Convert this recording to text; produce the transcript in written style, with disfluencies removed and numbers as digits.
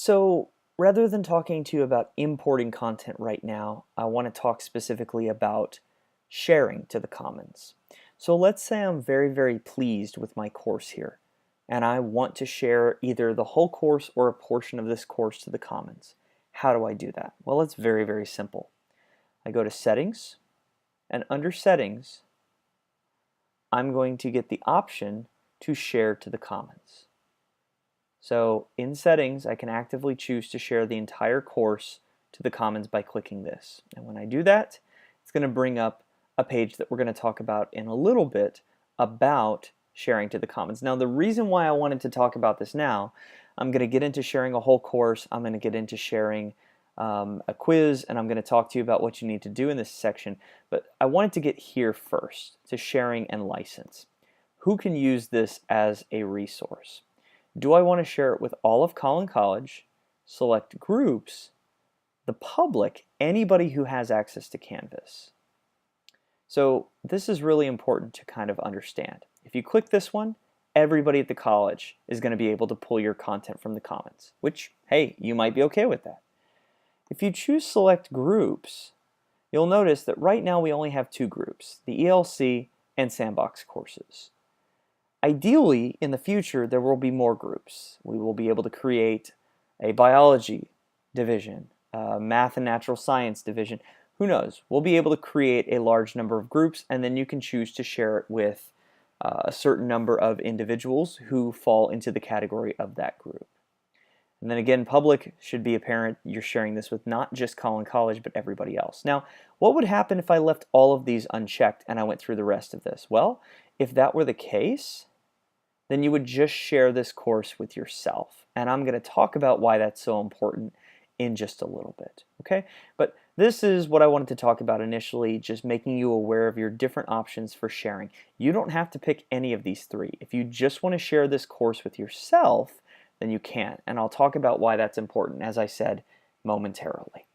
So rather than talking to you about importing content right now, I want to talk specifically about sharing to the Commons. So let's say I'm very pleased with my course here, and I want to share either the whole course or a portion of this course to the Commons. How do I do that? Well, it's very simple. I go to Settings, and under Settings, I'm going to get the option to share to the Commons. So in Settings, I can actively choose to share the entire course to the Commons by clicking this. And when I do that, it's going to bring up a page that we're going to talk about in a little bit about sharing to the Commons. Now, the reason why I wanted to talk about this now, I'm going to get into sharing a whole course, I'm going to get into sharing a quiz, and I'm going to talk to you about what you need to do in this section, but I wanted to get here first, to sharing and license. Who can use this as a resource? Do I want to share it with all of Collin College, select groups, the public, anybody who has access to Canvas? So this is really important to kind of understand. If you click this one, everybody at the college is going to be able to pull your content from the Commons, which, hey, you might be okay with that. If you choose select groups, you'll notice that right now we only have two groups, the ELC and Sandbox courses. Ideally, in the future, there will be more groups. We will be able to create a biology division, a math and natural science division. Who knows? We'll be able to create a large number of groups, and then you can choose to share it with a certain number of individuals who fall into the category of that group. And then again, public should be apparent. You're sharing this with not just Collin College, but everybody else. Now, what would happen if I left all of these unchecked and I went through the rest of this? Well, if that were the case, then you would just share this course with yourself. And I'm going to talk about why that's so important in just a little bit, okay? But this is what I wanted to talk about initially, just making you aware of your different options for sharing. You don't have to pick any of these three. If you just want to share this course with yourself, then you can. And I'll talk about why that's important, as I said, momentarily.